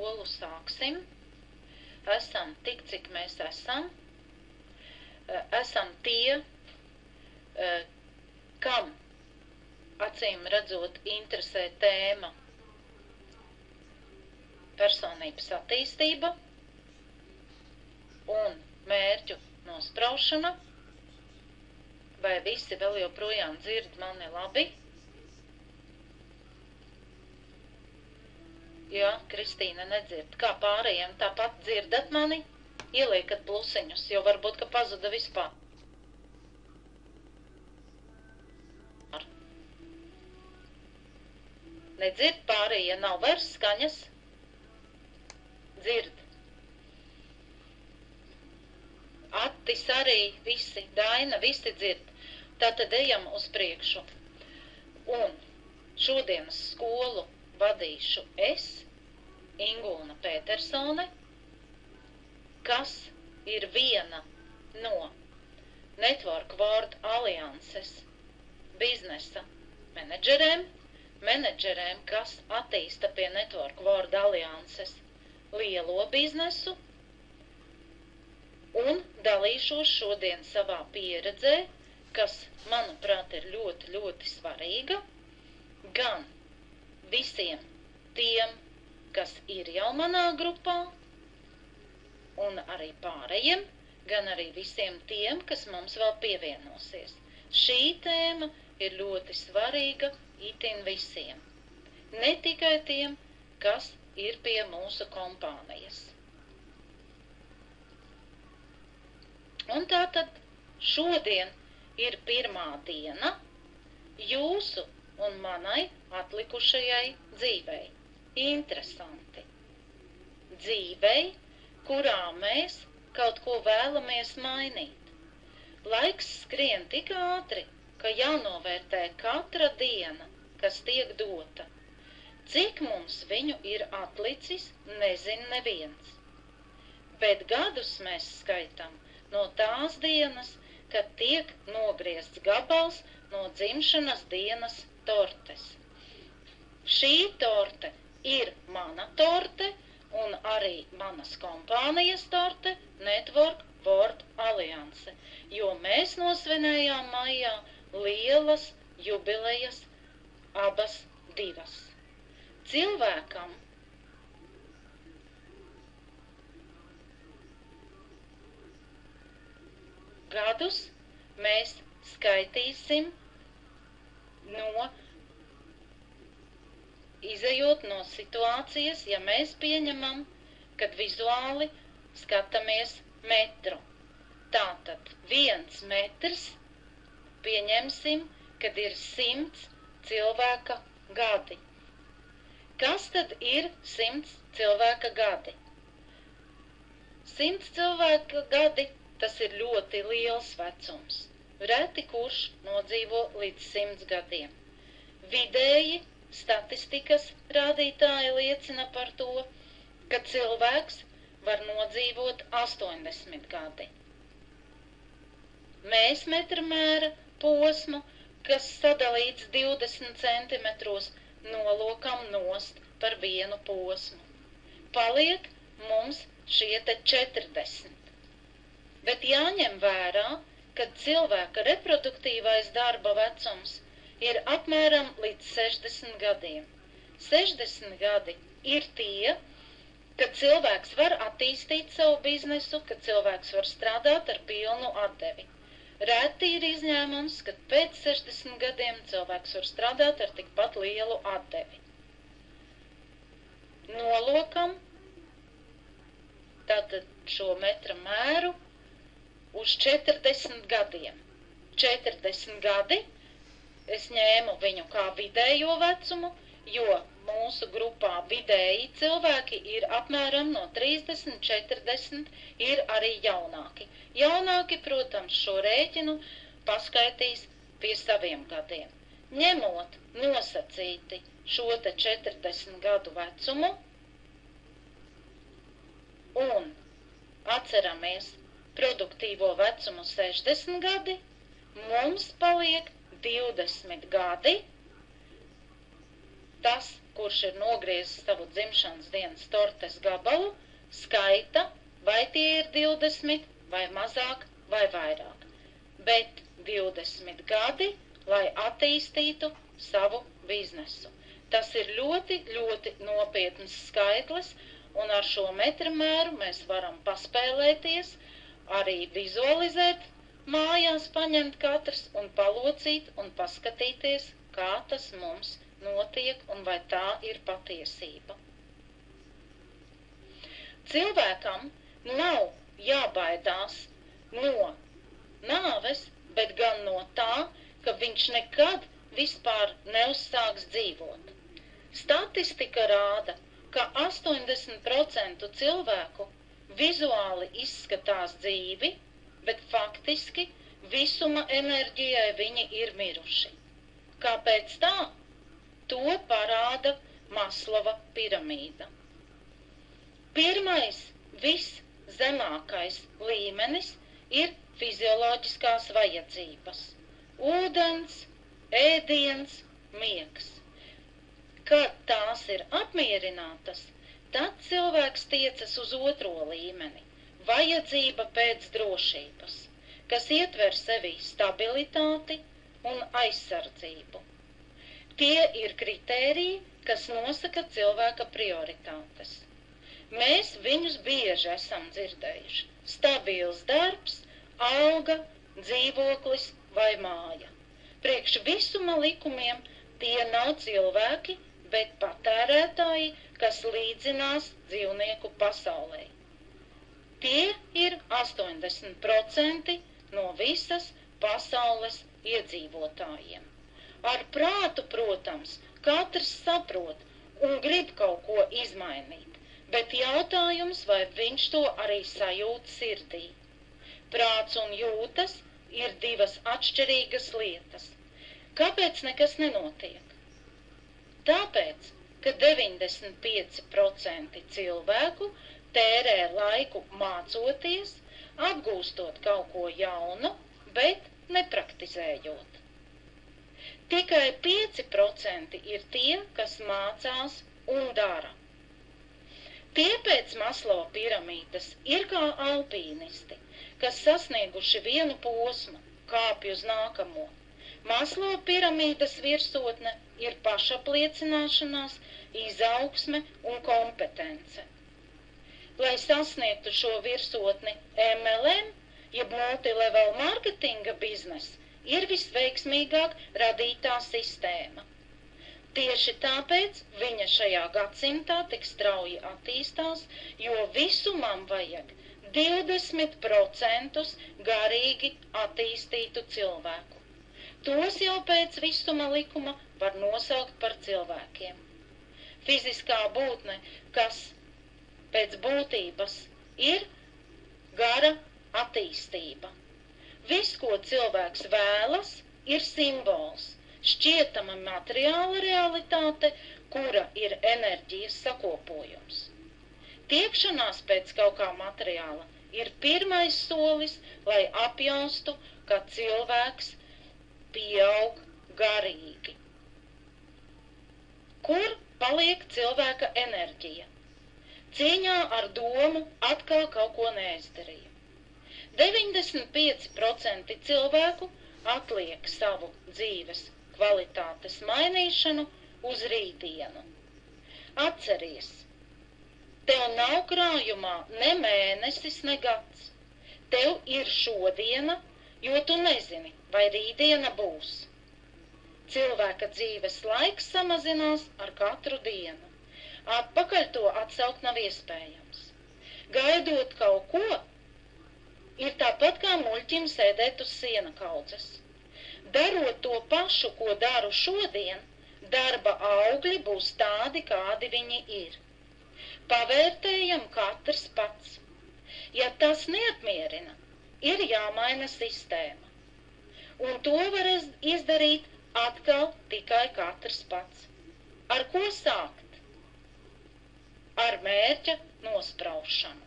skolu sāksim. Esam tik, cik mēs esam. Esam tie, kam acīm redzot interesē tēma personības attīstība un mērķu nospraušana. Vai visi vēl joprojām dzird mani labi? Jā, Kristīna nedzird. Kā pārējiem tāpat dzirdat mani? Ieliekat plusiņus, jo varbūt, ka pazuda vispār. Nedzird pārējie, nav vairs skaņas? Dzird. Attis arī visi, Daina, visi dzird. Tātad ejam uz priekšu. Un šodienas skolu vadīšu es, Ingūna Pētersone, kas ir viena no Network World Alliances biznesa menedžerēm, kas attīsta pie Network World Alliances lielo biznesu, un dalīšos šodien savā pieredzē, kas, manuprāt, ir ļoti, ļoti svarīga, gan visiem tiem, kas ir jau manā grupā, un arī pārējiem, gan arī visiem tiem, kas mums vēl pievienosies. Šī tēma ir ļoti svarīga itin visiem. Ne tikai tiem, kas ir pie mūsu kompānijas. Un tātad šodien ir pirmā diena jūsu un manai atlikušajai dzīvei. Interesanti. Dzīvei, kurā mēs kaut ko vēlamies mainīt. Laiks skrien tik ātri, ka jānovērtē katra diena, kas tiek dota. Cik mums viņu ir atlicis, nezin neviens. Bet gadus mēs skaitam no tās dienas, kad tiek nogriezts gabals no dzimšanas dienas tortes. Šī torte ir mana torte un arī manas kompānijas torte Network World Alliance, jo mēs nosvinējām maijā lielas jubilejas, abas divas. Cilvēkam gadus mēs skaitīsim izejot no situācijas, ja mēs pieņemam, kad vizuāli skatāmies metru. Tātad 1 metrs pieņemsim, kad ir 100 cilvēka gadi. Kas tad ir 100 cilvēka gadi? 100 cilvēka gadi, tas ir ļoti liels vecums. Reti kurš nodzīvo līdz 100 gadiem. Vidēji statistikas rādītāji liecina par to, ka cilvēks var nodzīvot 80 gadi. Mēs metrmēra posmu, kas sadalīts 20 centimetros, nolokam nost par vienu posmu. Paliek mums šie te 40. Bet jāņem vērā, kad cilvēka reproduktīvais darba vecums ir apmēram līdz 60 gadiem. 60 gadi ir tie, kad cilvēks var attīstīt savu biznesu, kad cilvēks var strādāt ar pilnu atdevi. Reti ir izņēmums, kad pēc 60 gadiem cilvēks var strādāt ar tikpat lielu atdevi. Nolokam tātad šo metra mēru uz 40 gadiem. 40 gadi es ņēmu viņu kā vidējo vecumu, jo mūsu grupā vidēji cilvēki ir apmēram no 30, 40, ir arī jaunāki. Jaunāki, protams, šo rēķinu paskaitīs pie saviem gadiem. Ņemot nosacīti šo te 40 gadu vecumu un atceramies produktīvo vecumu 60 gadi, mums paliek 20 gadi. Tas kurš ir nogriezis savu dzimšanas dienas tortes gabalu, skaita, vai tie ir 20, vai mazāk, vai vairāk. Bet 20 gadi, lai attīstītu savu biznesu. Tas ir ļoti, ļoti nopietns skaitlis, un ar šo metramēru mēs varam paspēlēties, arī vizualizēt, mājās paņemt katrs un palocīt un paskatīties, kā tas mums notiek un vai tā ir patiesība. Cilvēkam nav jābaidās no nāves, bet gan no tā, ka viņš nekad vispār neuzsāks dzīvot. Statistika rāda, ka 80% cilvēku vizuāli izskatās dzīvi, bet faktiski visuma enerģijai viņi ir miruši. Kāpēc tā? To parāda Maslova piramīda. Pirmais, viszemākais līmenis ir fizioloģiskās vajadzības. Ūdens, ēdiens, miegs. Kad tās ir apmierinātas, tad cilvēks tiecas uz otro līmeni – vajadzība pēc drošības, kas ietver sevī stabilitāti un aizsardzību. Tie ir kritēriji, kas nosaka cilvēka prioritātes. Mēs viņus bieži esam dzirdējuši. Stabils darbs, alga, dzīvoklis vai māja. Priekš visuma likumiem tie nav cilvēki, bet patērētāji, kas līdzinās dzīvnieku pasaulē. Tie ir 80% no visas pasaules iedzīvotājiem. Ar prātu, protams, katrs saprot un grib kaut ko izmainīt, bet jautājums, vai viņš to arī sajūt sirdī. Prāts un jūtas ir divas atšķirīgas lietas. Kāpēc nekas nenotiek? Tāpēc, ka 95% cilvēku tērē laiku mācoties, apgūstot kaut ko jaunu, bet nepraktizējot. Tikai 5% ir tie, kas mācās un dara. Tie pēc Maslova piramīdas ir kā alpīnisti, kas sasnieguši vienu posmu, kāpj uz nākamo. Maslova piramīdas virsotne ir pašapliecināšanās, izaugsme un kompetence. Lai sasniegtu šo virsotni, MLM, jeb multilevel marketinga biznes, ir visveiksmīgāk radītā sistēma. Tieši tāpēc viņa šajā gadsimtā tik strauji attīstās, jo visumam vajag 20% garīgi attīstītu cilvēku. Tos jau pēc visuma likuma var nosaukt par cilvēkiem. Fiziskā būtne, kas pēc būtības ir gara attīstība. Viss, ko cilvēks vēlas, ir simbols, šķietama materiāla realitāte, kura ir enerģijas sakopojums. Tiekšanās pēc kaut kā materiāla ir pirmais solis, lai apjaustu, ka cilvēks pieaug garīgi. Kur paliek cilvēka enerģija? Cīņā ar domu atkal kaut ko neizdarīja. 95% cilvēku atliek savu dzīves kvalitātes mainīšanu uz rītdienu. Atceries, tev nav krājumā ne mēnesis, ne gads. Tev ir šodiena, jo tu nezini, vai rītdiena būs. Cilvēka dzīves laiks samazinās ar katru dienu. Atpakaļ to atsaukt nav iespējams. Gaidot kaut ko, ir tāpat kā muļķim sēdēt uz siena kaudzes. Darot to pašu, ko daru šodien, darba augļi būs tādi, kādi viņi ir. Pavērtējam katrs pats. Ja tas neapmierina, ir jāmaina sistēma. Un to var izdarīt atkal tikai katrs pats. Ar ko sākt? Ar mērķa nospraušanu.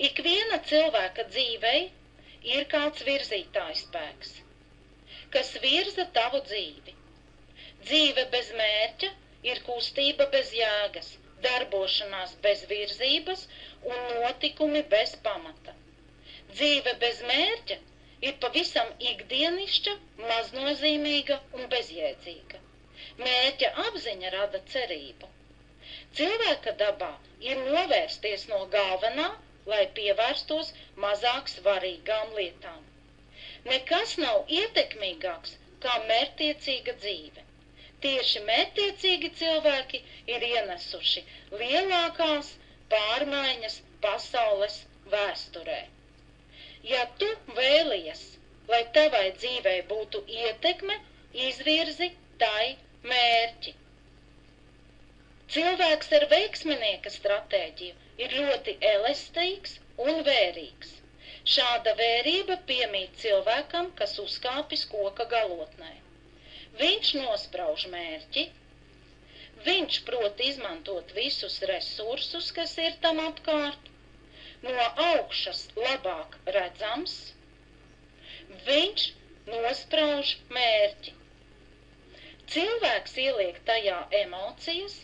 Ikviena cilvēka dzīvei ir kāds virzītājspēks, kas virza tavu dzīvi. Dzīve bez mērķa ir kustība bez jēgas, darbošanās bez virzības un notikumi bez pamata. Dzīve bez mērķa ir pavisam ikdienišķa, maznozīmīga un bezjēdzīga. Mērķa apziņa rada cerību. Cilvēka dabā ir novērsties no galvenā, lai pievērstos mazāk svarīgām lietām. Nekas nav ietekmīgāks kā mērķtiecīga dzīve. Tieši mērķtiecīgi cilvēki ir ienesuši lielākās pārmaiņas pasaules vēsturē. Ja tu vēlies, lai tavai dzīvei būtu ietekme, izvirzi tai mērķi. Cilvēks ar veiksminieka stratēģiju ir ļoti elastīgs un vērīgs. Šāda vērība piemīt cilvēkam, kas uzkāpis koka galotnē. Viņš nosprauž mērķi, viņš prot izmantot visus resursus, kas ir tam apkārt, no augšas labāk redzams, viņš nosprauž mērķi. Cilvēks ieliek tajā emocijas,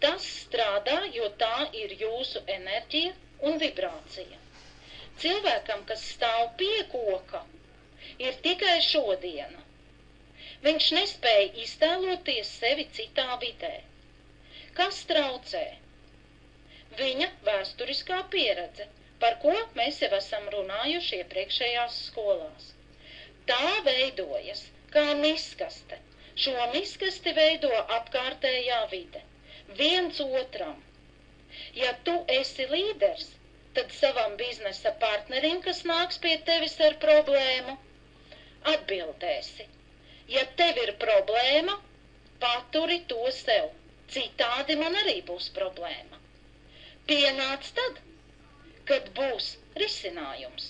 tas strādā, jo tā ir jūsu enerģija un vibrācija. Cilvēkam, kas stāv pie koka, ir tikai šodiena. Viņš nespēja iztēloties sevi citā vidē. Kas traucē? Viņa vēsturiskā pieredze, par ko mēs jau esam runājuši iepriekšējās skolās. Tā veidojas kā miskaste. Šo miskasti veido apkārtējā vide. Viens otram. Ja tu esi līderis, tad savam biznesa partnerim, kas nāks pie tevis ar problēmu, atbildēsi. Ja tev ir problēma, paturi to sev, citādi man arī būs problēma. Pienāc tad, kad būs risinājums,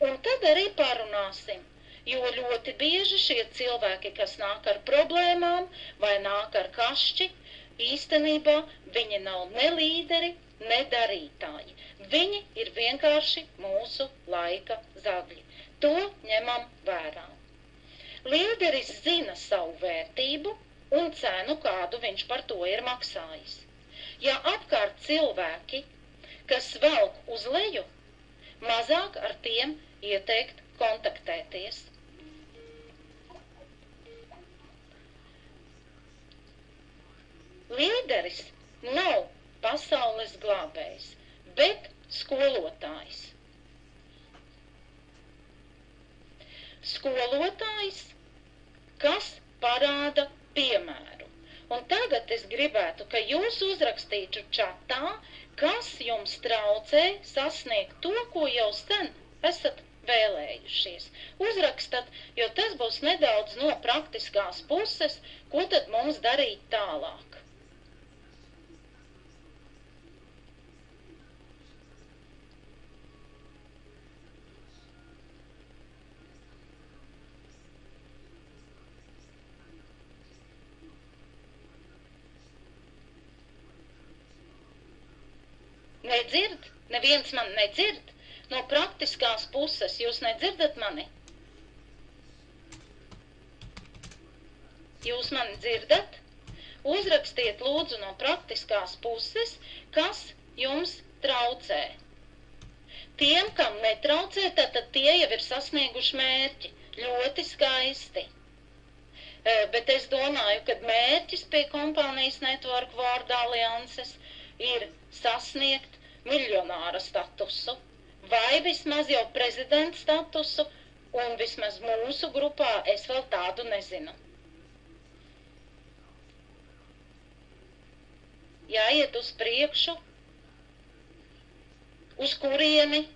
un tad arī parunāsim, jo ļoti bieži šie cilvēki, kas nāk ar problēmām vai nāk ar kašķi, īstenībā viņi nav ne līderi, ne darītāji. Viņi ir vienkārši mūsu laika zagļi. To ņemam vērā. Līderis zina savu vērtību un cenu, kādu viņš par to ir maksājis. Ja apkārt cilvēki, kas velk uz leju, mazāk ar tiem ieteikt kontaktēties. Līderis nav pasaules glābējs, bet skolotājs. Skolotājs, kas parāda piemēru. Un tagad es gribētu, ka jūs uzrakstītu čatā, kas jums traucē sasniegt to, ko jau sen esat vēlējušies. Uzrakstat, jo tas būs nedaudz no praktiskās puses, ko tad mums darīt tālāk. Nedzird? Neviens man nedzird? No praktiskās puses jūs nedzirdat mani? Jūs mani dzirdat? Uzrakstiet lūdzu no praktiskās puses, kas jums traucē. Tiem, kam netraucē, tad tie jau ir sasnieguši mērķi. Ļoti skaisti. Bet es domāju, ka mērķis pie kompānijas Network World Alliances ir sasniegt miljonāra statusu, vai vismaz jau prezidenta statusu, un vismaz mūsu grupā es vēl tādu nezinu. Jāiet uz priekšu, uz kurieni,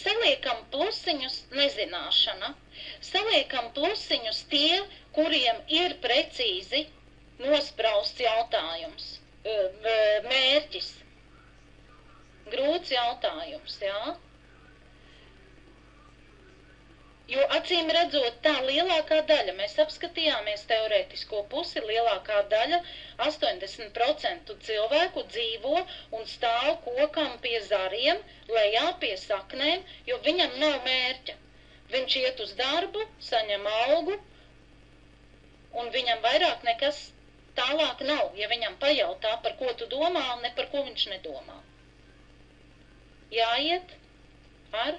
Saliekam plusiņus nezināšana. Saliekam plusiņus tie, kuriem ir precīzi nosprausts jautājums, mērķis. Grūts jautājums, jā? Jo acīm redzot tā lielākā daļa, mēs apskatījāmies teorētisko pusi, lielākā daļa, 80% cilvēku dzīvo un stāv kokam pie zariem, lejā pie saknēm, jo viņam nav mērķa. Viņš iet uz darbu, saņem algu, un viņam vairāk nekas tālāk nav, ja viņam pajautā, par ko tu domā, un ne par ko viņš nedomā. Jāiet ar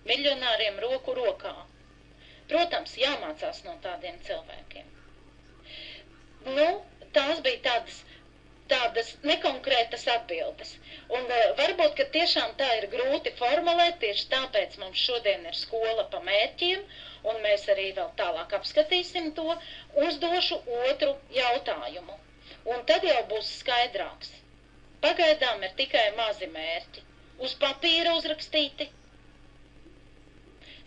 miljonāriem roku rokā. Protams, jāmācās no tādiem cilvēkiem. Nu, tās bija tādas nekonkrētas atbildes. Un varbūt, ka tiešām tā ir grūti formulēt, tieši tāpēc mums šodien ir skola pa mērķiem, un mēs arī vēl tālāk apskatīsim to, uzdošu otru jautājumu. Un tad jau būs skaidrāks. Pagaidām ir tikai mazi mērķi. Uz papīra uzrakstīti.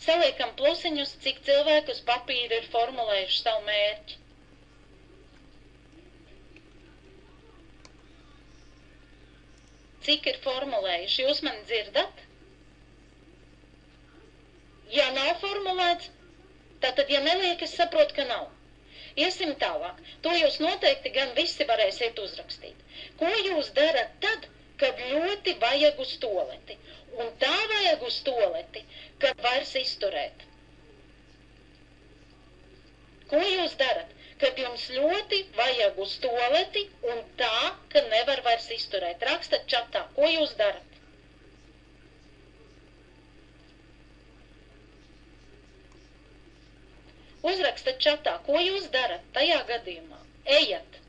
Saliekam plusiņus, cik cilvēku uz papīra ir formulējuši savu mērķi. Cik ir formulējuši? Jūs mani dzirdat? Ja nav formulēts, tātad, ja neliek, es saprotu, ka nav. Iesim tālāk. To jūs noteikti gan visi varēsiet uzrakstīt. Ko jūs darat tad, kad ļoti vajag uz toleti? Un tā vajag uz toleti, kad vairs izturēt. Ko jūs darat? Kad jums ļoti vajag uz toleti un tā, ka nevar vairs izturēt. Rakstat čatā, ko jūs darat? Uzrakstat čatā, ko jūs darat tajā gadījumā. Ejat.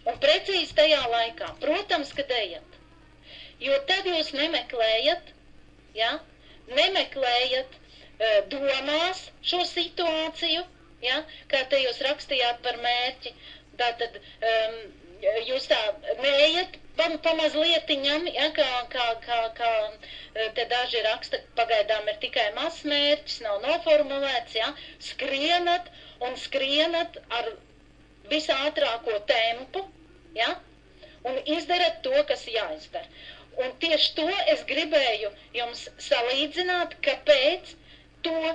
Un precīzi tajā laikā, protams, kad ejat. Jo tad jūs nemeklējat, ja? Nemeklējat domās šo situāciju, ja? Kā te jūs rakstījāt par mērķi. Tātad jūs tā neejat pamazlietiņam, ja? Kā te daži raksta, pagaidām ir tikai mazs mērķis, nav noformulēts, ja? Skrienat un skrienat ar visātrāko tempu, ja? Un izdarat to, kas jāizdara. Un tieši to es gribēju jums salīdzināt, kāpēc to,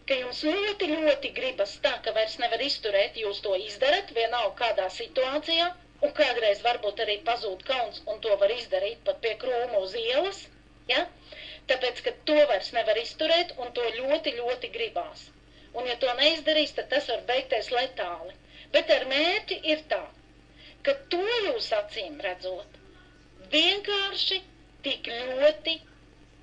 ka jums ļoti, ļoti gribas tā, ka vairs nevar izturēt, jūs to izdarat vienalga kādā situācijā, un kādreiz varbūt arī pazūd kauns, un to var izdarīt pat pie krūma uz ielas, ja? Tāpēc, ka to vairs nevar izturēt, un to ļoti, ļoti gribās. Un ja to neizdarīs, tad tas var beigties letāli. Bet ar mērķi ir tā, ka to jūs acīm redzot, vienkārši tik ļoti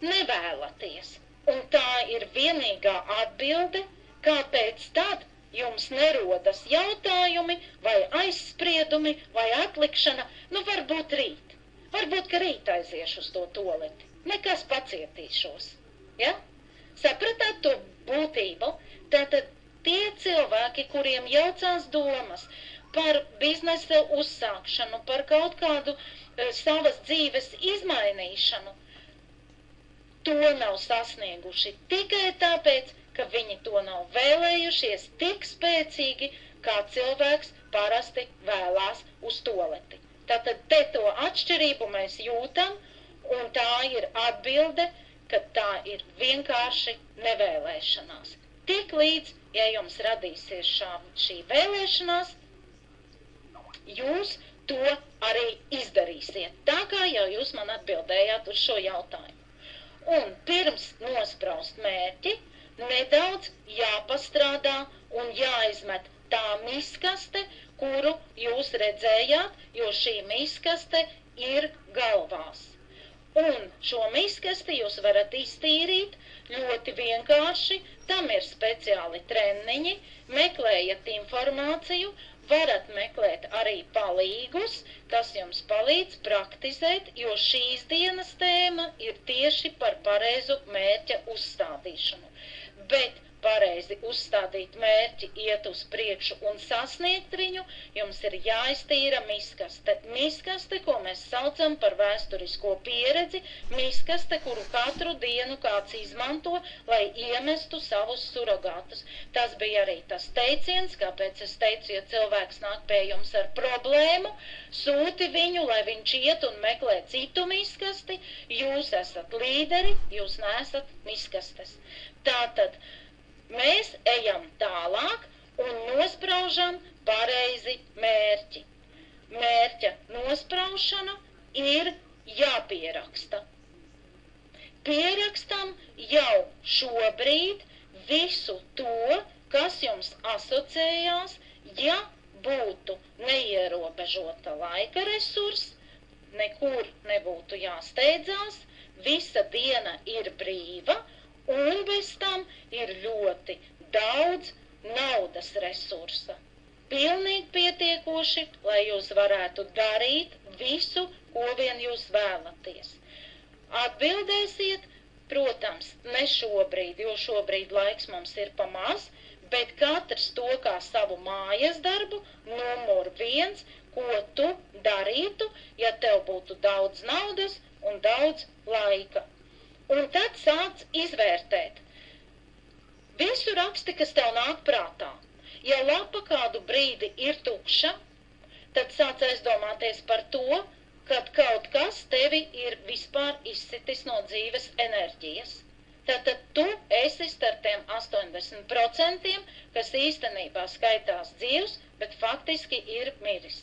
nevēlaties. Un tā ir vienīgā atbilde, kāpēc tad jums nerodas jautājumi vai aizspriedumi vai atlikšana, nu varbūt rīt. Varbūt, ka rīt aiziešu uz to toleti. Nekas pacietīšos. Ja? Sapratāt to būtību? Tātad tie cilvēki, kuriem jaucās domas par biznesa uzsākšanu, par kaut kādu savas dzīves izmainīšanu, to nav sasnieguši tikai tāpēc, ka viņi to nav vēlējušies tik spēcīgi, kā cilvēks parasti vēlās uz toleti. Tātad te to atšķirību mēs jūtam, un tā ir atbilde, ka tā ir vienkārši nevēlēšanās. Tik līdz, ja jums radīsies šī vēlēšanās, jūs to arī izdarīsiet. Tā kā jau jūs man atbildējāt uz šo jautājumu. Un pirms nospraust mērķi, nedaudz jāpastrādā un jāizmet tā miskaste, kuru jūs redzējāt, jo šī miskaste ir galvās. Un šo miskasti jūs varat iztīrīt ļoti vienkārši, tam ir speciāli treniņi, meklējat informāciju, varat meklēt arī palīgus, kas jums palīdz praktizēt, jo šīs dienas tēma ir tieši par pareizu mērķa uzstādīšanu. bet pareizi uzstādīt mērķi, iet uz priekšu un sasniegt viņu, jums ir jāiztīra miskaste. Miskaste, ko mēs saucam par vēsturisko pieredzi, miskaste, kuru katru dienu kāds izmanto, lai iemestu savus surogātus. Tas bija arī tas teiciens, kāpēc es teicu, ja cilvēks nāk pie jums ar problēmu, sūti viņu, lai viņš iet un meklē citu miskasti, jūs esat līderi, jūs neesat miskastes. Tātad, mēs ejam tālāk un nospraužam pareizi mērķi. Mērķa nospraušana ir jāpieraksta. Pierakstam jau šobrīd visu to, kas jums asociējās, ja būtu neierobežota laika resurs, nekur nebūtu jāsteidzās, visa diena ir brīva, un bez tam ir ļoti daudz naudas resursa. Pilnīgi pietiekoši, lai jūs varētu darīt visu, ko vien jūs vēlaties. Atbildēsiet, protams, ne šobrīd, jo šobrīd laiks mums ir pamaz, bet katrs to kā savu mājas darbu, numur 1, ko tu darītu, ja tev būtu daudz naudas un daudz laika. Un tad sāc izvērtēt. Visu raksti, kas tev nāk prātā. Ja lapa kādu brīdi ir tukša, tad sāc aizdomāties par to, kad kaut kas tevi ir vispār izsitis no dzīves enerģijas. Tātad tu esi starp tiem 80%, kas īstenībā skaitās dzīvs, bet faktiski ir miris.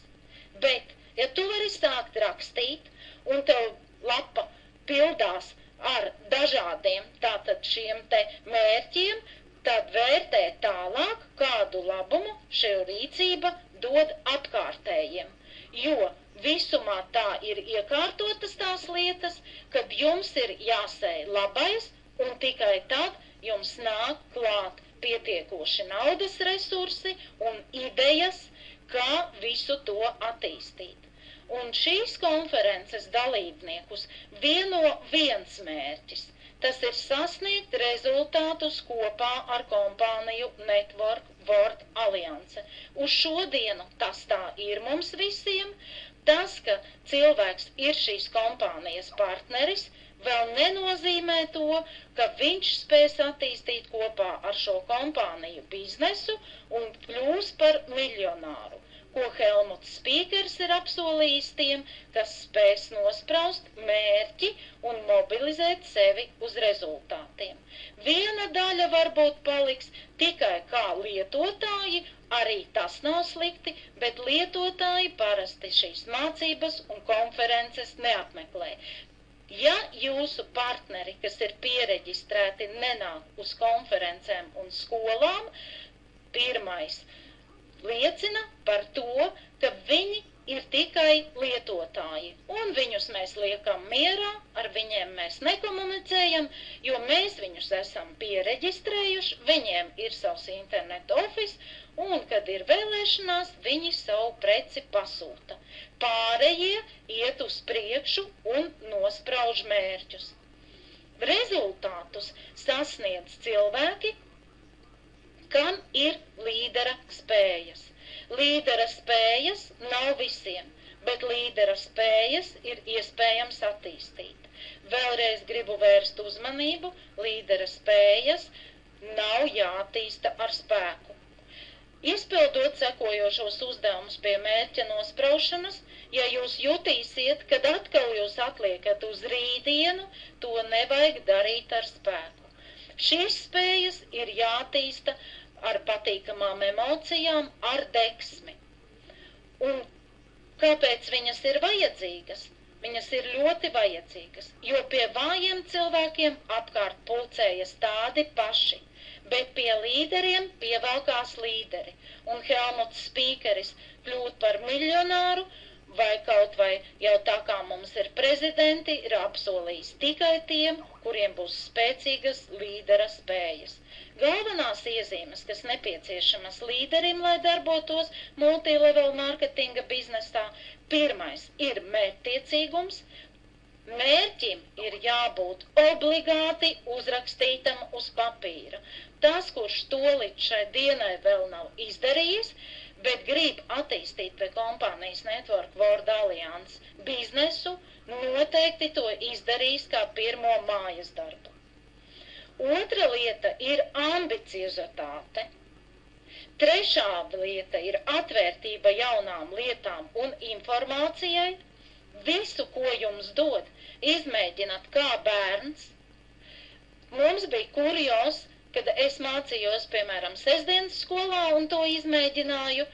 Bet, ja tu vari sākt rakstīt, un tev lapa pildās ar dažādiem tātad šiem te mērķiem, tad vērtē tālāk, kādu labumu šī rīcība dod apkārtējiem. Jo visumā tā ir iekārtotas tās lietas, kad jums ir jāsēj labais, un tikai tad jums nāk klāt pietiekoši naudas resursi un idejas, kā visu to attīstīt. Un šīs konferences dalībniekus vieno viens mērķis. Tas ir sasniegt rezultātus kopā ar kompāniju Network World Alliance. Uz šodienu tas tā ir mums visiem. Tas, ka cilvēks ir šīs kompānijas partneris, vēl nenozīmē to, ka viņš spēs attīstīt kopā ar šo kompāniju biznesu un kļūs par miljonāru, ko Helmuts Spīkers ir apsolījis tiem, kas spēs nospraust mērķi un mobilizēt sevi uz rezultātiem. Viena daļa varbūt paliks tikai kā lietotāji, arī tas nav slikti, bet lietotāji parasti šīs mācības un konferences neapmeklē. Ja jūsu partneri, kas ir piereģistrēti, nenāk uz konferencēm un skolām, pirmais liecina par to, ka viņi ir tikai lietotāji, un viņus mēs liekam mierā, ar viņiem mēs nekomunicējam, jo mēs viņus esam piereģistrējuši, viņiem ir savs internet office, un, kad ir vēlēšanās, viņi savu preci pasūta. Pārējie iet uz priekšu un nosprauž mērķus. Rezultātus sasniedz cilvēki, kam ir līdera spējas. Līdera spējas nav visiem, bet līdera spējas ir iespējams attīstīt. Vēlreiz gribu vērst uzmanību, līdera spējas nav jāattīsta ar spēku. Izpildot sekojošos uzdevumus pie mērķa nospraušanas, ja jūs jutīsiet, kad atkal jūs atliekat uz rītdienu, to nevajag darīt ar spēku. Šīs spējas ir jātīsta ar patīkamām emocijām, ar deksmi. Un kāpēc viņas ir vajadzīgas? Viņas ir ļoti vajadzīgas, jo pie vājiem cilvēkiem apkārt pulcējas tādi paši, bet pie līderiem pievelkās līderi. Un Helmuts Spīkeris kļūt par miljonāru, vai kaut vai jau tā kā mums ir prezidenti, ir apsolījis tikai tiem, kuriem būs spēcīgas līdera spējas. Galvenās iezīmes, kas nepieciešamas līderim, lai darbotos multilevel marketinga biznesā, pirmais ir mērķtiecīgums, Mērķim ir jābūt obligāti uzrakstītam uz papīra. Tas, kurš to līdz šai dienai vēl nav izdarījis, bet grib attīstīt pie kompānijas Network World Alliance biznesu, noteikti to izdarīs kā pirmo mājas darbu. Otra lieta ir ambiciozitāte. Trešā lieta ir atvērtība jaunām lietām un informācijai. Visu, ko jums dod, izmēģināt kā bērns. Mums bija kurjos, kad es mācījos, piemēram, sestdienas skolā un to izmēģināju.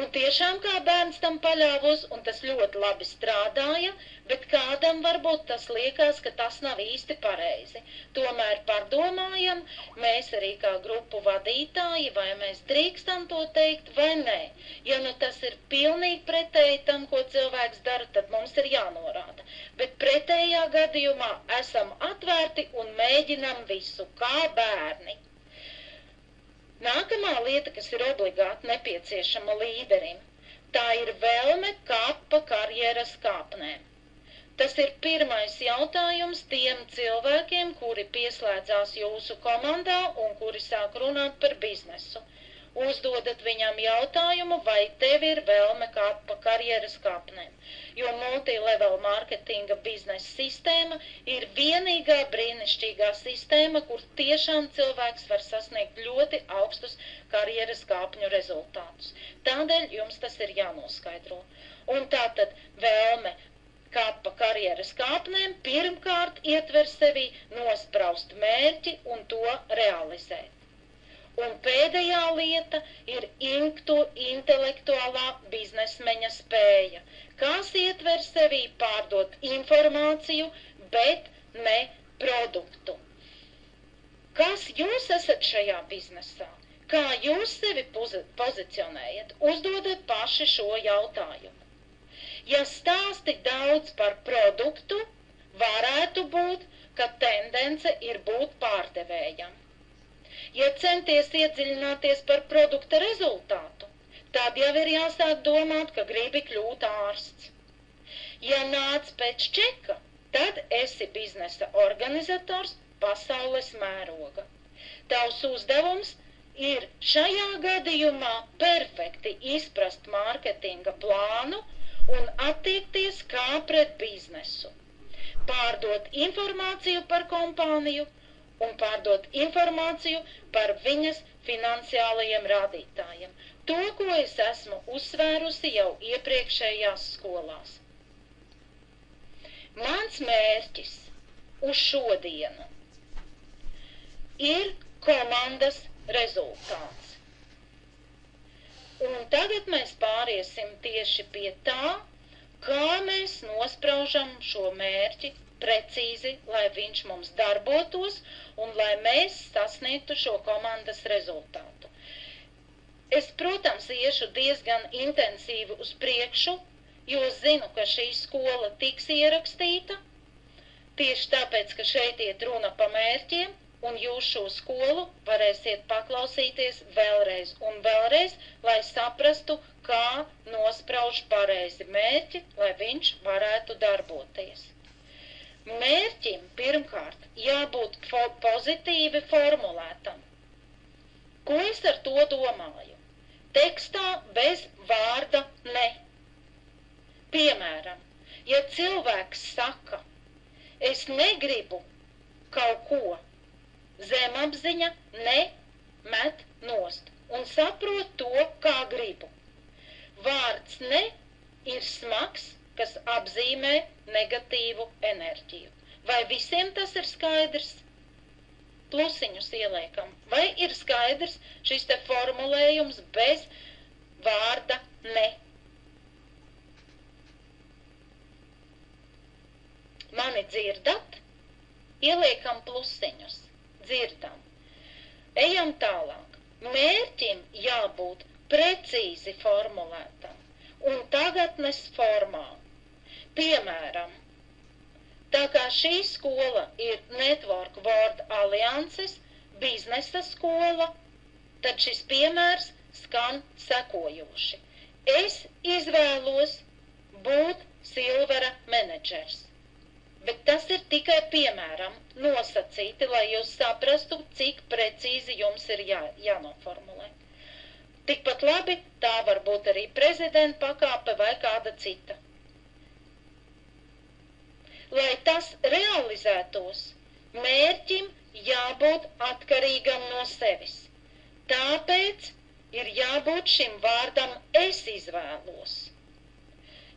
Un tiešām kā bērns tam paļāvos, un tas ļoti labi strādāja, bet kādam varbūt tas liekas, ka tas nav īsti pareizi. Tomēr pārdomājam, mēs arī kā grupu vadītāji, vai mēs drīkstam to teikt vai nē. Ja nu tas ir pilnīgi pretēji tam, ko cilvēks dara, tad mums ir jānorāda. Bet pretējā gadījumā esam atvērti un mēģinam visu kā bērni. Nākamā lieta, kas ir obligāti nepieciešama līderim, tā ir vēlme kāpt pa karjeras kāpnēm. Tas ir pirmais jautājums tiem cilvēkiem, kuri pieslēdzās jūsu komandā un kuri sāk runāt par biznesu. Uzdodat viņam jautājumu, vai tev ir vēlme kāpt pa karjeras kāpnēm, jo multilevel marketinga biznesa sistēma ir vienīgā brīnišķīgā sistēma, kur tiešām cilvēks var sasniegt ļoti augstus karjeras kāpņu rezultātus. Tādēļ jums tas ir jānoskaidro. Un tātad vēlme kāpt pa karjeras kāpnēm pirmkārt ietver sevi nospraust mērķi un to realizēt. Un pēdējā lieta ir intelektuālā biznesmeņa spēja, kas ietver sevī pārdot informāciju, bet ne produktu. Kas jūs esat šajā biznesā? Kā jūs sevi pozicionējat? Uzdodat paši šo jautājumu. Ja stāsti daudz par produktu, varētu būt, ka tendence ir būt pārdevējam. Ja centies iedziļināties par produkta rezultātu, tad jau ir jāsāk domāt, ka gribi kļūt ārsts. Ja nāc pēc čeka, tad esi biznesa organizators pasaules mēroga. Tavs uzdevums ir šajā gadījumā perfekti izprast mārketinga plānu un attiekties kā pret biznesu. Pārdot informāciju par kompāniju un pārdot informāciju par viņas finansiālajiem rādītājiem. To, ko es esmu uzsvērusi jau iepriekšējās skolās. Mans mērķis uz šodienu ir komandas rezultāts. Un tagad mēs pāriesim tieši pie tā, kā mēs nospraužam šo mērķi precīzi, lai viņš mums darbotos un lai mēs sasniegtu šo komandas rezultātu. Es, protams, iešu diezgan intensīvi uz priekšu, jo zinu, ka šī skola tiks ierakstīta, tieši tāpēc, ka šeit iet runa pa mērķiem, un jūs šo skolu varēsiet paklausīties vēlreiz un vēlreiz, lai saprastu, kā nosprauž pareizi mērķi, lai viņš varētu darboties. Mērķim pirmkārt jābūt pozitīvi formulētam. Ko es ar to domāju? Tekstā bez vārda ne. Piemēram, ja cilvēks saka, es negribu kaut ko, zemapziņa ne met nost un saprot to, kā gribu. Vārds ne ir smags, kas apzīmē negatīvu enerģiju. Vai visiem tas ir skaidrs? Plusiņus ieliekam. Vai ir skaidrs šis te formulējums bez vārda ne? Mani dzirdat? Ieliekam plusiņus. Dzirdam. Ejam tālāk. Mērķim jābūt precīzi formulētam un tagadnes formā. Piemēram, tā kā šī skola ir Network World Alliances biznesa skola, tad šis piemērs skan sekojoši. Es izvēlos būt silvera menedžers. Bet tas ir tikai piemēram nosacīti, lai jūs saprastu, cik precīzi jums ir jānoformulē. Tikpat labi tā var būt arī prezidenta pakāpe vai kāda cita. Lai tas realizētos, mērķim jābūt atkarīgam no sevis. Tāpēc ir jābūt šim vārdam es izvēlos.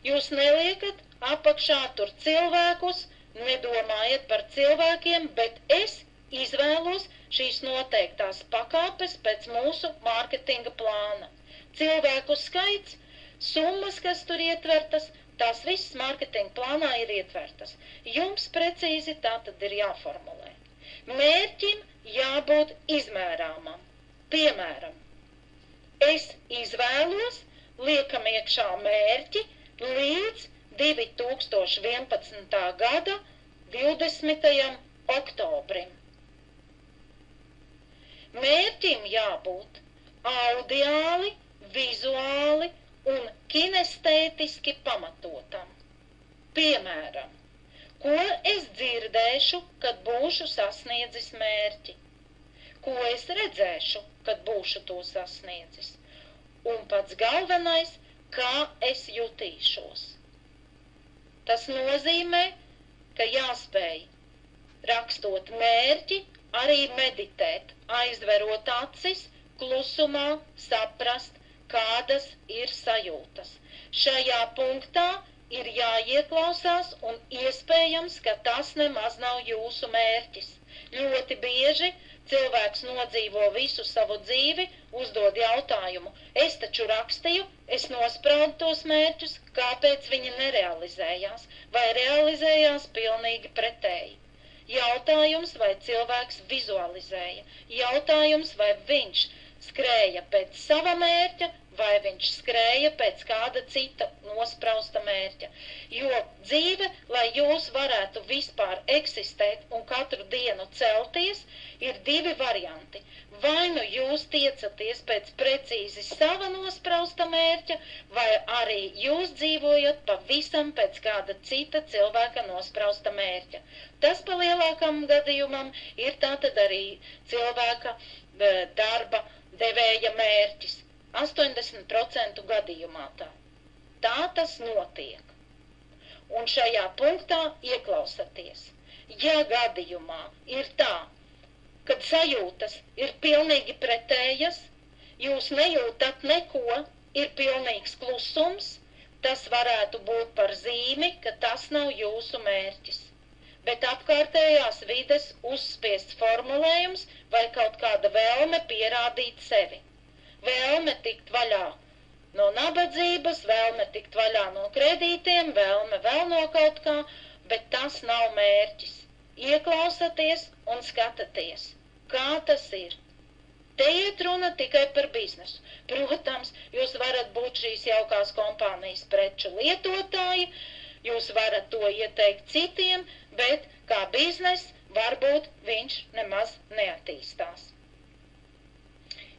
Jūs neliekat apakšā tur cilvēkus, nedomājiet par cilvēkiem, bet es izvēlos šīs noteiktās pakāpes pēc mūsu mārketinga plāna. Cilvēku skaits, summas, kas tur ietvertas, tās visas mārketinga plānā ir ietvertas. Jums precīzi tā tad ir jāformulē. Mērķim jābūt izmērāmam. Piemēram, es izvēlos, liekam iekšā mērķi līdz 2011. gada 20. oktobrim. Mērķim jābūt audiāli, vizuāli un kinestētiski pamatotam. Piemēram, ko es dzirdēšu, kad būšu sasniedzis mērķi? Ko es redzēšu, kad būšu to sasniedzis? Un pats galvenais, kā es jutīšos. Tas nozīmē, ka jāspēj rakstot mērķi, arī meditēt, aizverot acis, klusumā saprast, kādas ir sajūtas. Šajā punktā ir jāieklausās un iespējams, ka tas nemaz nav jūsu mērķis. Ļoti bieži cilvēks nodzīvo visu savu dzīvi, uzdod jautājumu, es taču rakstīju, es nospraudu tos mērķus, kāpēc viņi nerealizējās, vai realizējās pilnīgi pretēji. Jautājums, vai cilvēks vizualizēja, jautājums, vai viņš skrēja pēc sava mērķa, vai viņš skrēja pēc kāda cita nosprausta mērķa. Jo dzīve, lai jūs varētu vispār eksistēt un katru dienu celties, ir divi varianti. Vai nu jūs tiecaties pēc precīzi sava nosprausta mērķa, vai arī jūs dzīvojat pavisam pēc kāda cita cilvēka nosprausta mērķa. Tas pa lielākam gadījumam ir tātad arī cilvēka darba devēja mērķis. 80% gadījumā tā. Tā tas notiek. Un šajā punktā ieklausaties. Ja gadījumā ir tā, kad sajūtas ir pilnīgi pretējas, jūs nejūtat neko, ir pilnīgs klusums, tas varētu būt par zīmi, ka tas nav jūsu mērķis. Bet apkārtējās vides uzspiests formulējums vai kaut kāda vēlme pierādīt sevi. Vēlme tikt vaļā no nabadzības, vēlme tikt vaļā no kredītiem, vēlme vēl no kaut kā, bet tas nav mērķis. Ieklausaties un skatāties, kā tas ir. Te iet runa tikai par biznesu. Protams, jūs varat būt šīs jaukās kompānijas preču lietotāji, jūs varat to ieteikt citiem, bet kā biznes varbūt viņš nemaz neattīstās.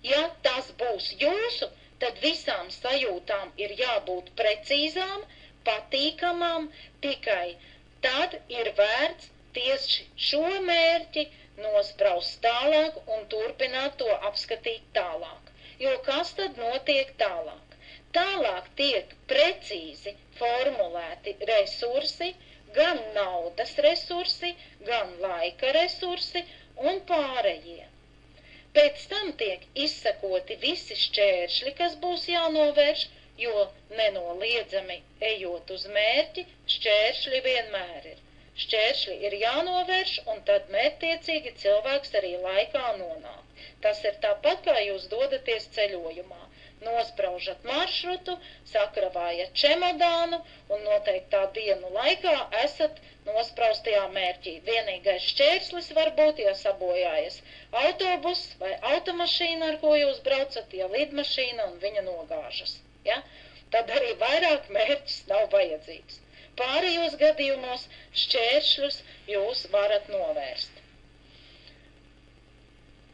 Ja tas būs jūsu, tad visām sajūtām ir jābūt precīzām, patīkamām, tikai tad ir vērts tieši šo mērķi nospraust tālāk un turpināt to apskatīt tālāk. Jo kas tad notiek tālāk? Tālāk tiek precīzi formulēti resursi, gan naudas resursi, gan laika resursi un pārējie. Pēc tam tiek izsekoti visi šķēršļi, kas būs jānovērš, jo nenoliedzami ejot uz mērķi, šķēršļi vienmēr ir. Šķēršļi ir jānovērš, un tad mērķtiecīgi cilvēks arī laikā nonāk. Tas ir tāpat, kā jūs dodaties ceļojumā. Nospraužat maršrutu, sakravājat čemodānu un noteiktā dienu laikā esat nospraustajā mērķī. Vienīgais šķērslis var būt, ja sabojājas autobus vai automašīna, ar ko jūs braucat, ja lidmašīna un viņa nogāžas. Ja? Tad arī vairāk mērķis nav vajadzīgs. Pārējos gadījumos šķēršļus jūs varat novērst.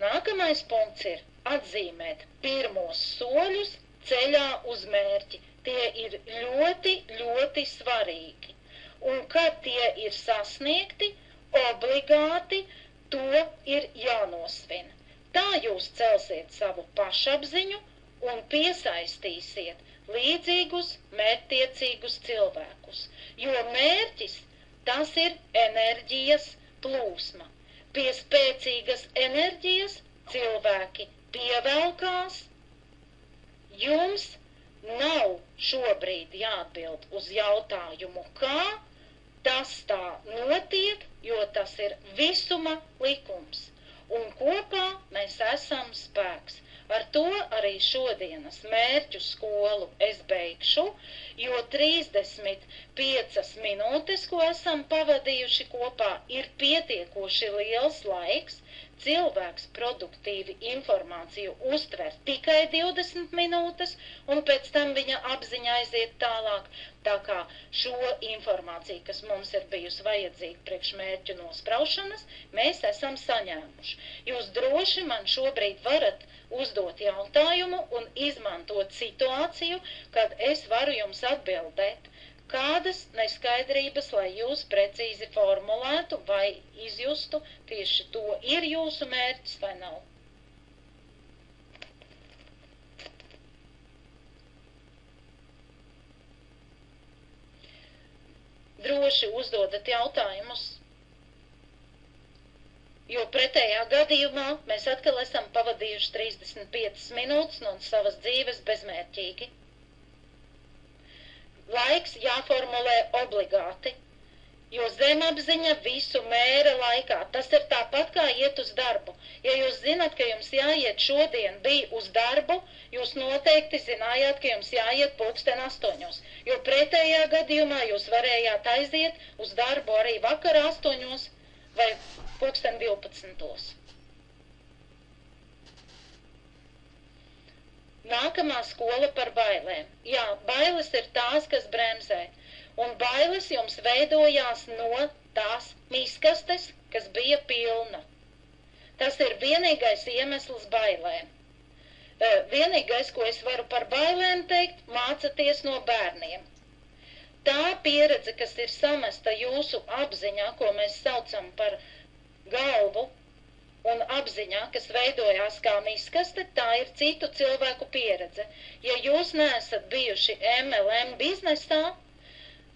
Nākamais punkts ir atzīmēt pirmos soļus ceļā uz mērķi. Tie ir ļoti, ļoti svarīgi. un kad tie ir sasniegti, obligāti to ir jānosvin. Tā jūs celsiet savu pašapziņu un piesaistīsiet līdzīgus, mērķtiecīgus cilvēkus, jo mērķis tas ir enerģijas plūsma. Pie spēcīgas enerģijas cilvēki pievelkās. Jums nav šobrīd jāatbild uz jautājumu, kā tas tā notiek, jo tas ir visuma likums. Un kopā mēs esam spēks. Ar to arī šodienas mērķu skolu es beigšu, jo 35 minūtes, ko esam pavadījuši kopā, ir pietiekoši liels laiks. Cilvēks produktīvi informāciju uztver tikai 20 minūtes, un pēc tam viņa apziņa aiziet tālāk. Tā kā šo informāciju, kas mums ir bijusi vajadzīga priekš mērķu nospraušanas, mēs esam saņēmuši. Jūs droši man šobrīd varat uzdot jautājumu un izmantot situāciju, kad es varu jums atbildēt, kādas neskaidrības, lai jūs precīzi formulētu vai izjustu tieši to, ir jūsu mērķis vai nav. Droši uzdodat jautājumus, jo pretējā gadījumā mēs atkal esam pavadījuši 35 minūtes no savas dzīves bezmērķīgi. Laiks jāformulē obligāti, jo zemapziņa visu mēra laikā. Tas ir tāpat kā iet uz darbu. Ja jūs zināt, ka jums jāiet šodien bija uz darbu, jūs noteikti zinājāt, ka jums jāiet 8:00, jo pretējā gadījumā jūs varējāt aiziet uz darbu arī vakarā 8:00 vai 12:00. Nākamā skola par bailēm. Jā, bailes ir tās, kas bremzē. Un bailes jums veidojās no tās miskastes, kas bija pilna. Tas ir vienīgais iemesls bailēm. Vienīgais, ko es varu par bailēm teikt, mācaties no bērniem. Tā pieredze, kas ir samesta jūsu apziņā, ko mēs saucam par galvu, un apziņā, kas veidojās kā miskaste, tā ir citu cilvēku pieredze. Ja jūs neesat bijuši MLM biznesā,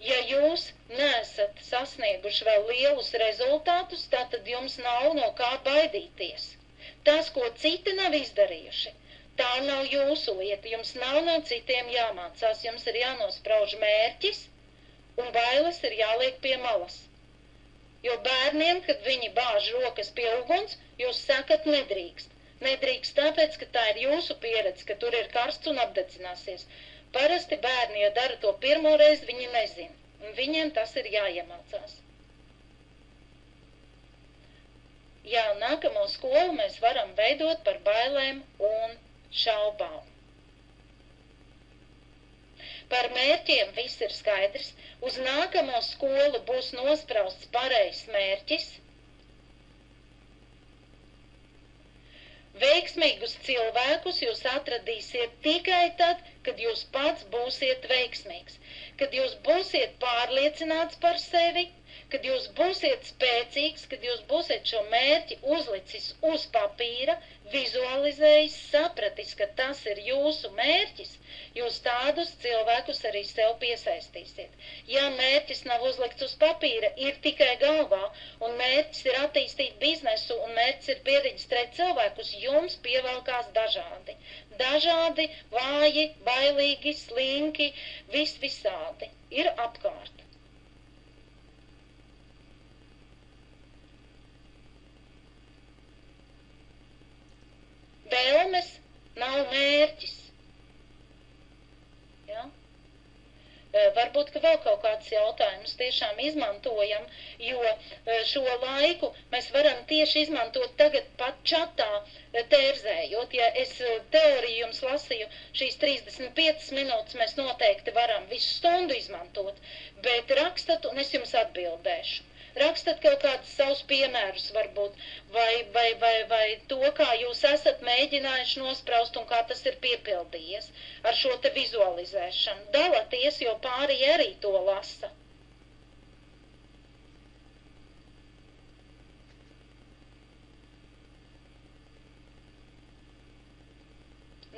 ja jūs neesat sasnieguši vēl lielus rezultātus, tad jums nav no kā baidīties. Tas, ko citi nav izdarījuši, tā nav jūsu lieta. Jums nav no citiem jāmācās, jums ir jānosprauž mērķis, un bailes ir jāliek pie malas. Jo bērniem, kad viņi bāž rokas pie uguns, jūs sakat nedrīkst. Nedrīkst tāpēc, ka tā ir jūsu pieredze, ka tur ir karsts un apdedzināsies. Parasti bērni, ja dara to pirmo reizi, viņi nezina. Un viņiem tas ir jāiemācās. Jā, nākamo skolu mēs varam veidot par bailēm un šaubām. Par mērķiem viss ir skaidrs. Uz nākamo skolu būs nosprausts pareizs mērķis. Veiksmīgus cilvēkus jūs atradīsiet tikai tad, kad jūs pats būsiet veiksmīgs, kad jūs būsiet pārliecināts par sevi, kad jūs būsiet spēcīgs, kad jūs būsiet šo mērķi uzlicis uz papīra, vizualizējis, sapratis, ka tas ir jūsu mērķis, jūs tādus cilvēkus arī sev piesaistīsiet. Ja mērķis nav uzlikts uz papīra, ir tikai galvā, un mērķis ir attīstīt biznesu, un mērķis ir pieregistrēt cilvēkus, jums pievelkās dažādi. Dažādi, vāji, bailīgi, slinki, visādi ir apkārt. Vēlmes nav mērķis. Ja? Varbūt, ka vēl kaut kāds jautājums tiešām izmantojam, jo šo laiku mēs varam tieši izmantot tagad pat čatā tērzējot. Ja es teoriju jums lasīju, šīs 35 minūtes mēs noteikti varam visu stundu izmantot, bet rakstat un es jums atbildēšu. Rakstat kaut kādus savus piemērus varbūt, vai to, kā jūs esat mēģinājuši nospraust un kā tas ir piepildījies ar šo te vizualizēšanu. Dalaties, jo pārējie arī to lasa.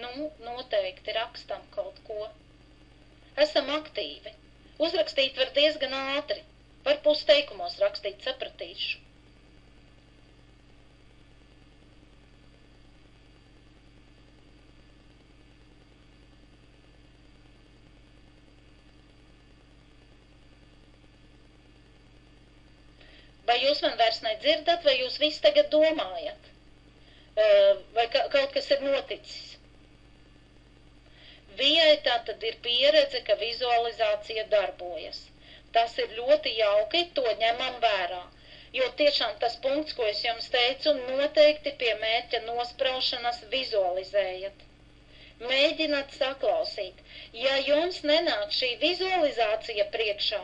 noteikti rakstam kaut ko. Esam aktīvi. Uzrakstīt var diezgan ātri. Var pusteikumos rakstīt, sapratīšu. Vai jūs man vairs nedzirdat, vai jūs visi tagad domājat? Vai kaut kas ir noticis? Vijai tā tad ir pieredze, ka vizualizācija darbojas. Tas ir ļoti jauki, to ņemam vērā. Jo tiešām tas punkts, ko es jums teicu, noteikti pie mērķa nospraušanas vizualizējat. Mēģināt saklausīt. Ja jums nenāk šī vizualizācija priekšā,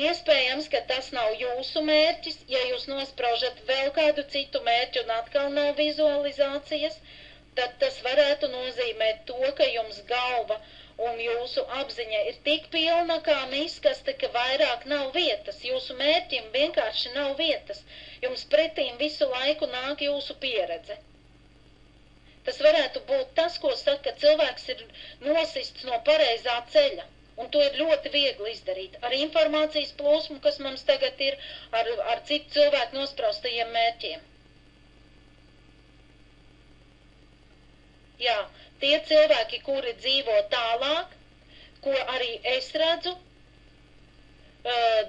iespējams, ka tas nav jūsu mērķis, ja jūs nospraužat vēl kādu citu mērķu un atkal nav vizualizācijas, tad tas varētu nozīmēt to, ka jums galva un jūsu apziņa ir tik pilna kā miskaste, ka vairāk nav vietas. Jūsu mērķim vienkārši nav vietas. Jums pretīm visu laiku nāk jūsu pieredze. Tas varētu būt tas, ko saka, ka cilvēks ir nosists no pareizā ceļa. Un to ir ļoti viegli izdarīt. Ar informācijas plūsmu, kas mums tagad ir, ar citu cilvēku nospraustajiem mērķiem. Jā, tie cilvēki, kuri dzīvo tālāk, ko arī es redzu,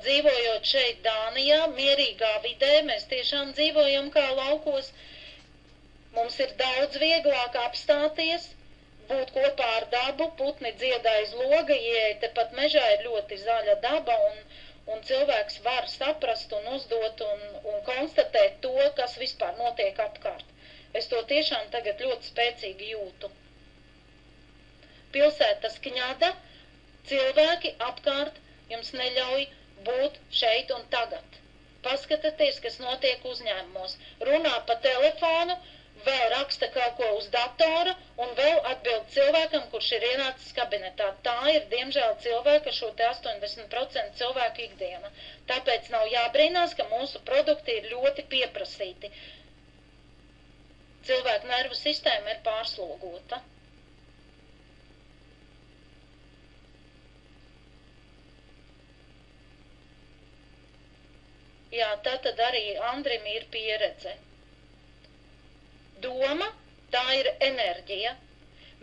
dzīvojot šeit Dānijā, mierīgā vidē, mēs tiešām dzīvojam kā laukos, mums ir daudz vieglāk apstāties, būt kopā ar dabu, putni dzied aiz loga, ieeja tepat mežā ir ļoti zaļa daba, un cilvēks var saprast un uzdot un konstatēt to, kas vispār notiek apkārt. Es to tiešām tagad ļoti spēcīgi jūtu. Pilsētas kņada, cilvēki apkārt jums neļauj būt šeit un tagad. Paskatieties, kas notiek uzņēmumos. Runā pa telefonu, vēl raksta kaut ko uz datora un vēl atbild cilvēkam, kurš ir ienācis kabinetā. Tā ir, diemžēl, cilvēka šo te 80% cilvēku ikdiena. Tāpēc nav jābrīnās, ka mūsu produkti ir ļoti pieprasīti. Cilvēku nervu sistēma ir pārslogota. Jā, tad arī Andrim ir pieredze. Doma, tā ir enerģija.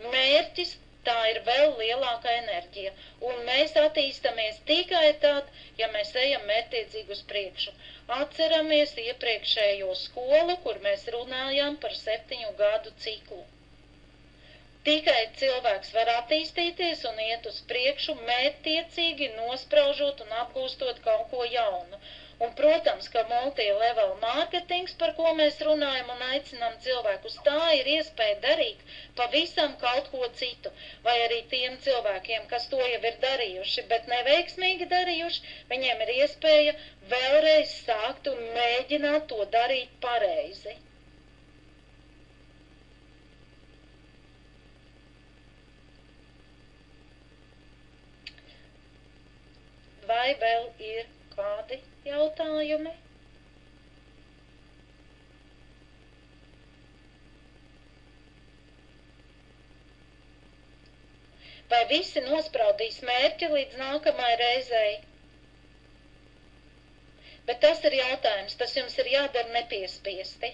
Mērķis, tā ir vēl lielāka enerģija. Un mēs attīstamies tikai tad, ja mēs ejam mērķtiecīgi uz priekšu. Atceramies iepriekšējo skolu, kur mēs runājām par 7 gadu ciklu. Tikai cilvēks var attīstīties un iet uz priekšu, mērķtiecīgi nospraužot un apgūstot kaut ko jaunu. Un, protams, ka multi-level marketings, par ko mēs runājam un aicinām cilvēkus, tā ir iespēja darīt pavisam kaut ko citu. Vai arī tiem cilvēkiem, kas to jau ir darījuši, bet neveiksmīgi darījuši, viņiem ir iespēja vēlreiz sākt un mēģināt to darīt pareizi. Vai vēl ir kādi jautājumi? Vai visi nospraudīs mērķi līdz nākamai reizei? Bet tas ir jautājums, tas jums ir jādara nepiespiesti.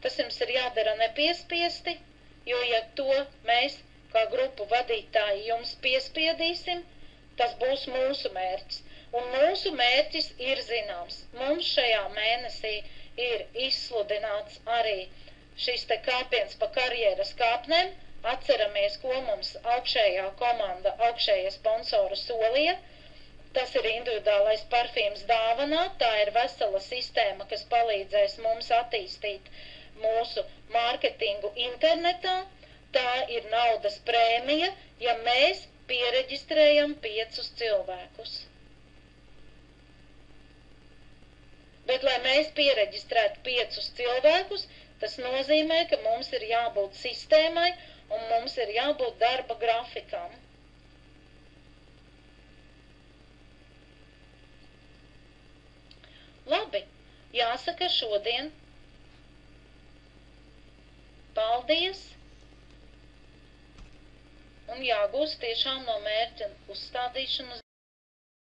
Tas jums ir jādara nepiespiesti, jo ja to mēs, kā grupu vadītāji, jums piespiedīsim, tas būs mūsu mērķis. Un mūsu mērķis ir zināms. Mums šajā mēnesī ir izsludināts arī šis te kāpiens pa karjeras kāpnēm. Atceramies, ko mums augšējā komanda, augšējie sponsori solīja. Tas ir individuālais parfīms dāvanā. Tā ir vesela sistēma, kas palīdzēs mums attīstīt mūsu mārketingu internetā. Tā ir naudas prēmija, ja mēs piereģistrējam 5 cilvēkus. Bet, lai mēs piereģistrētu 5 cilvēkus, tas nozīmē, ka mums ir jābūt sistēmai un mums ir jābūt darba grafikam. Labi, jāsaka šodien. Paldies! un jāgūst tiešām no mērķa uzstādīšanas